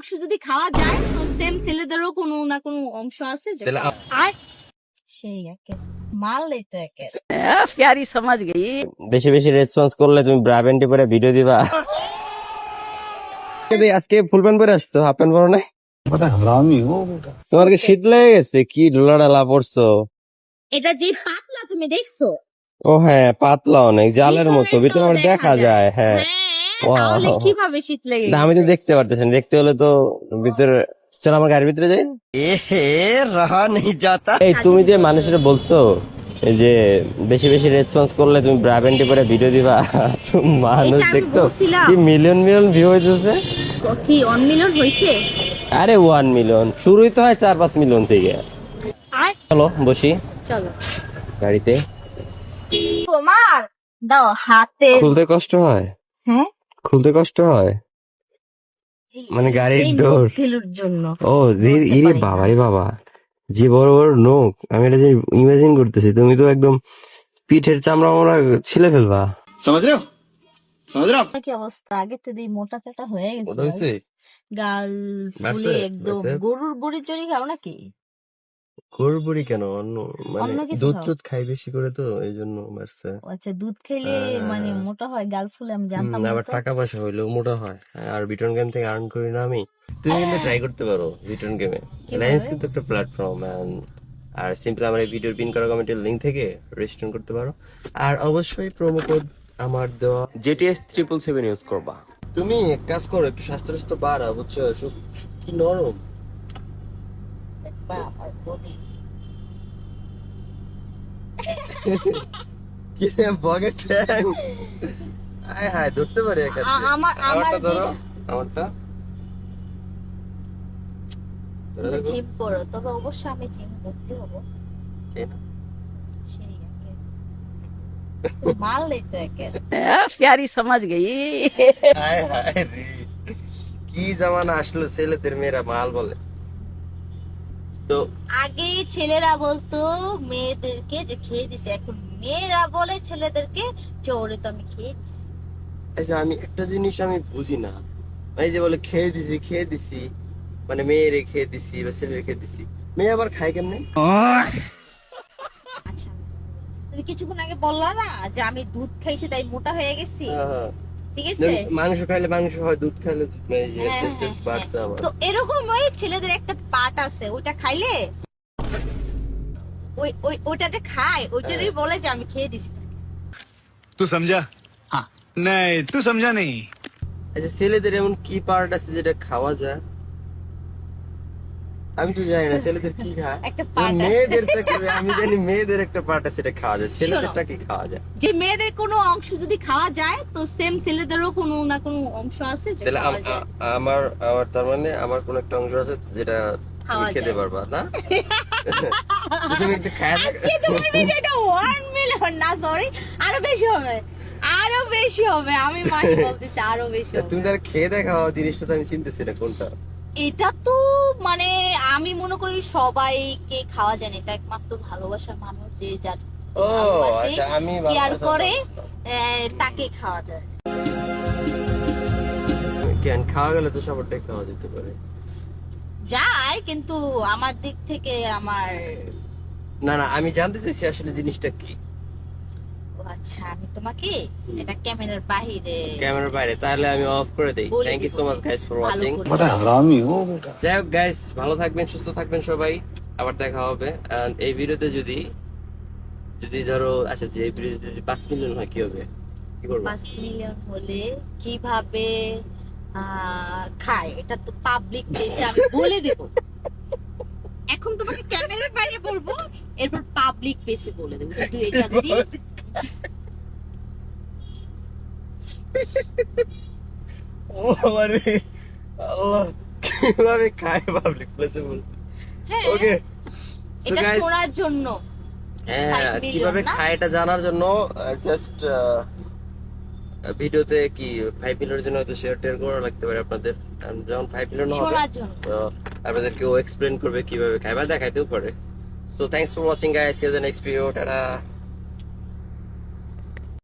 অংশ যদি খাওয়া যায় তো সেম ছেলেদেরও কোনো না কোনো অংশ আছে যে আর সেই একে মারলেই তো একে प्यारी समझ गई। বেশি বেশি রেসপন্স করলে তুমি ব্রা প্যান্টি পরে ভিডিও দিবা। আজকে ফুল প্যান্ট পরে আসছো, হাফ প্যান্ট পরো নাই? তোমার কি শীত লেগে গেছে? কি ঢোলা ঢালা পড়ছো? এটা যে পাতলা তুমি দেখছো ও হ্যাঁ, পাতলা অনেক, জালের মতো, ভিতরে আবার দেখা যায়। হ্যাঁ, তাহলে Wow. কিভাবে শীত লেগে না, আমি তো দেখতে পারতেছি না। দেখতে হলে তো ভিতরে, চলো আমার গাড়ির ভিতরে যাই। रहा नहीं जाता। এই তুমি যে মানুষের বলছো এই যে বেশি বেশি রেসপন্স করলে তুমি ব্রা প্যান্টি পরে ভিডিও দিবা, তো মানুষ এটা আমি দেখতো বলছিলাম। কি মিলিয়ন মিলিয়ন ভিউ হইতেছে। কি 1 মিলিয়ন হইছে আরে 1 মিলিয়ন শুরুই তো হয় 4-5 মিলিয়ন থেকে। আয় চলো বসি চলো গাড়িতে। তোমার দাও হাতে খুলতে কষ্ট হয়? হ্যাঁ খুলতে কষ্ট হয় জি, মানে গাড়ির এই ডোর? নখগুলোর জন্য ও ধরতে ইরে পারি না। বাবা রে বাবা, যে বড় বড় নখ, আমি এটা যে ইমাজিন করতেছি, তুমি তো একদম পিঠের চামড়া মোড়া ছিলে ফেলবা। আপনার কি অবস্থা? আগে তো এই মোটা চাটা হয়ে গেছে গাল বাড়ছে? ফুলে একদম বাড়ছে? গরুর বড়ি চড়ি খাও নাকি গরুর বুড়ি কেন, অন্য অন্য কিছু দুধ খাও? টুধ খাই বেশি করে তো এই জন্য বাড়ছে। ও আচ্ছা দুধ খেলে মানে মোটা হয় গাল ফুলে আমি জানতাম না আবার তো। টাকা পয়সা হইলেও মোটা হয়। আর বিটন গেম থেকে আর্ন করি না আমি। তুমি কিন্তু ট্রাই করতে পারো বিটন গেমে। রিলায়েন্স কিন্তু একটা প্ল্যাটফর্ম, আর সিম্পল আমার এই ভিডিওর পিন করা কমেন্টের লিংক থেকে রেজিস্ট্রেশন করতে পারো। আর অবশ্যই প্রোমো কোড আমার দেওয়া JTS 777 ইউজ করবা। তুমি এক কাজ করো, একটু স্বাস্থ্য স্বাস্থ্য বাড়া, বুঝছো? কি নরম বাবার বডি কি বগে ঠ্যাং। আয় হায়, ধরতে পারি একা। আমার আমারটা ধরো, যেটা আমারটা ধরে দেখো। জিম করো তবে অবশ্যই আমি জিম করতে হবো ঠিক না? সেই একে মারলেই তো একে प्यारी समझ गई। হায় হায় রে, কি জামানা আসলো, ছেলেদের মেয়েরা মাল বলে। তো আগে ছেলেরা বলতো মেয়েদেরকে যে খেয়ে দিছে, এখন মেয়েরা বলে ছেলেদেরকে যে ওরে তো আমি খেয়ে দিছি। আচ্ছা, আমি একটা জিনিস আমি বুঝি না, মানে যে বলে খেয়ে দিছি খেয়ে দিছি, মানে মেয়েরে খেয়ে দিছি বা ছেলেরে খেয়ে দিছি, মেয়ে আবার খায় কেমনে? আচ্ছা তুমি কিছুক্ষণ আগে বললা না যে আমি দুধ খাইছি তাই মোটা হয়ে গেছি, হ্যাঁ, ঠিক আছে? মাংস খাইলে মাংস হয়, দুধ খাইলে দুধ, মানে যে হ্যাঁ, চেস্ট হ্যাঁ, বাড়ছে আমার। তো এরকম ওই ছেলেদের একটা পার্ট আছে ওইটা খাইলে ওইটা যে খায় ওইটারই বলে যে আমি খেয়ে দিছি। तू समझा? हाँ नहीं तू समझा नहीं। আচ্ছা, ছেলেদের এমন কি পার্ট আছে যেটা খাওয়া যায়? আমি তো জানি না ছেলেদের কি খায়। একটা part আছে। আমি জানি মেয়েদের একটা পার্ট আছে সেটা খাওয়া যায়, ছেলেদেরটা কি খাওয়া যায়? যে মেয়েদের কোনো অংশ যদি খাওয়া যায় তো সেম ছেলেদেরও কোনো না কোনো অংশ আছে যে তাহলে খাওয়া যায়। আমার তার মানে আমার কোন একটা অংশ আছে যেটা তুমি খাওয়া খেতে যায়। পারবা না? তুমি একটু খায় আজকে তোমার ভিডিওটা 1 মিলিয়ন না, সরি, আরো বেশি হবে, আরো বেশি হবে, আমি মানে বলতেছি আরো বেশি হবে। তুমি তার খেয়ে দেখাও, জিনিসটা তো আমি চিনতেছি না কোনটা। এটা তো মানে আমি মনে করি সবাইকে খাওয়া যায় না, এটা একমাত্র ভালোবাসার মানুষ যে যার ও ভালোবাসে আচ্ছা, আমি কেয়ার করে তাকে খাওয়া যায়। কেন খাওয়া গেলে তো সবারটাই খাওয়া যেতে পারে। যায় কিন্তু আমার দিক থেকে আমার না না, আমি জানতে চাইছি আসলে জিনিসটা কি। ও আচ্ছা আমি তোমাকে এটা ক্যামেরার বাহিরে ক্যামেরার বাইরে, তাহলে আমি অফ করে দেই। বলে থ্যাংক ইউ দিব। সো মাচ গাইস ফর ভালো ওয়াচিং। করে। যাই হোক গাইস, ভালো থাকবেন, সুস্থ থাকবেন সবাই, আবার দেখা হবে। And এই ভিডিওতে যদি ধরো, আচ্ছা যে এই ভিডিওতে যদি 5 মিলিয়ন হয় কি হবে, কি করবো? 5 মিলিয়ন হলে কিভাবে খায় এটা তো পাবলিক প্লেসে আমি বলে দেব। এখন তোমাকে ক্যামেরার বাইরে বলবো, এরপর পাবলিক প্লেসে বলে দেবো কিন্তু এটা যদি ও মানে আল্লাহ, কিভাবে খায় পাবলিক প্লেসে বল। হ্যাঁ ওকে সো এটা গাইস, শোনার জন্য হ্যাঁ 5 মিলিয়ন কিভাবে না? খায় এটা জানার জন্য জাস্ট ভিডিওতে কি 5 মিলিয়নের জন্য হয়তো শেয়ার টেয়ার করা লাগতে পারে আপনাদের। And যখন 5 মিলিয়ন হবে শোনার জন্য তো আপনাদের কেউ এক্সপ্লেন করবে কিভাবে খায় বা দেখাইতেও পারে। So thanks for watching guys, see you the next video, tata.